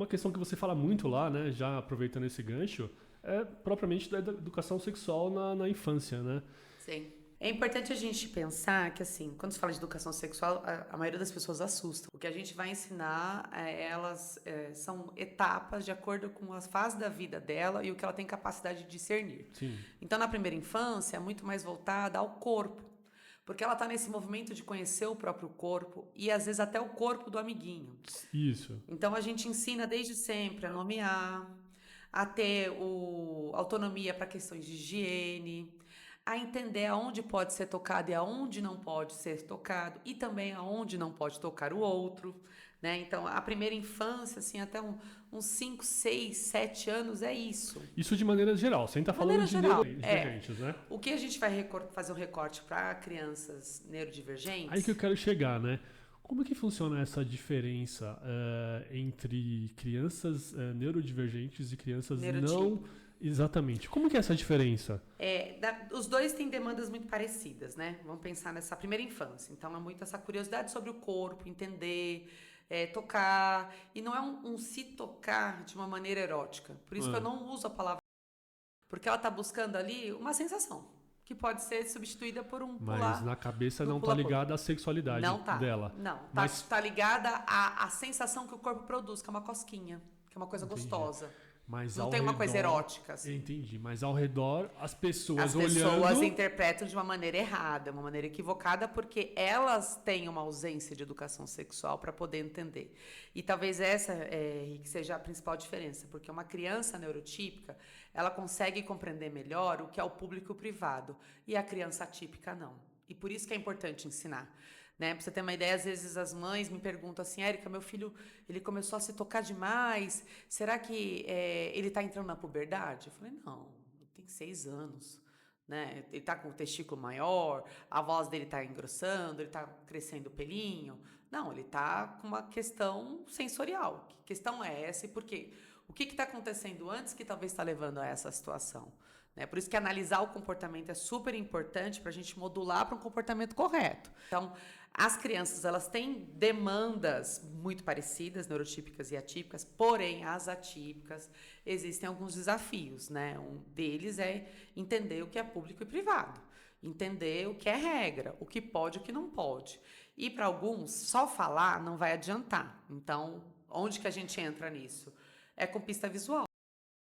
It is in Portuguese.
Uma questão que você fala muito lá, né, já aproveitando esse gancho, é propriamente da educação sexual na infância, né? Sim. É importante a gente pensar que, assim, quando se fala de educação sexual, a maioria das pessoas assusta. O que a gente vai ensinar, são etapas de acordo com as fases da vida dela e o que ela tem capacidade de discernir. Sim. Então, na primeira infância, é muito mais voltada ao corpo, porque ela está nesse movimento de conhecer o próprio corpo e, às vezes, até o corpo do amiguinho. Isso. Então, a gente ensina desde sempre a nomear, a ter autonomia para questões de higiene, a entender aonde pode ser tocado e aonde não pode ser tocado, e também aonde não pode tocar o outro, né? Então, a primeira infância, assim, até uns 5, 6, 7 anos é isso. Isso de maneira geral, sem estar De falando maneira de geral, neurodivergentes, né? o que a gente vai fazer um recorte para crianças Aí que eu neurodivergentes. quero chegar, né? Como que funciona essa diferença entre crianças neurodivergentes e crianças não... Neurotípico. Exatamente. Como que é essa diferença? Os dois têm demandas muito parecidas, né? Vamos pensar nessa primeira infância. Então, é muito essa curiosidade sobre o corpo, entender, tocar. E não é um se tocar de uma maneira erótica. Por isso que eu Ah, não uso a palavra. Porque ela está buscando ali uma sensação, que pode ser substituída por um mas na pular cabeça no não tá pula-pula. ligada à sexualidade Não tá, dela. não. Mas, Tá ligada à sensação que o corpo produz, que é uma cosquinha, que é uma coisa entendi. gostosa. Mas Não ao tem uma coisa redor, erótica, assim. entendi. Mas ao redor, as As pessoas pessoas olhando... interpretam de uma maneira errada, uma maneira equivocada, porque elas têm uma ausência de educação sexual para poder entender. E talvez essa, Henrique, seja a principal diferença, porque uma criança neurotípica, ela consegue compreender melhor o que é o público e o privado, e a criança atípica não. E por isso que é importante ensinar. Né? Pra você ter uma ideia, às vezes as mães me perguntam assim, Érica, meu filho, ele começou a se tocar demais, será que ele está entrando na puberdade? Eu falei, não, ele tem 6 anos, né? Ele está com o testículo maior, a voz dele está engrossando, ele está crescendo o pelinho. Não, ele está com uma questão sensorial. Que questão é essa e por quê? O que está acontecendo antes que talvez está levando a essa situação? Né? Por isso que analisar o comportamento é super importante para a gente modular para um comportamento correto. Então, as crianças, elas têm demandas muito parecidas, neurotípicas e atípicas, porém, as atípicas, existem alguns desafios, né? Um deles é entender o que é público e privado, entender o que é regra, o que pode e o que não pode. E para alguns, só falar não vai adiantar. Então, onde que a gente entra nisso? É com pista visual.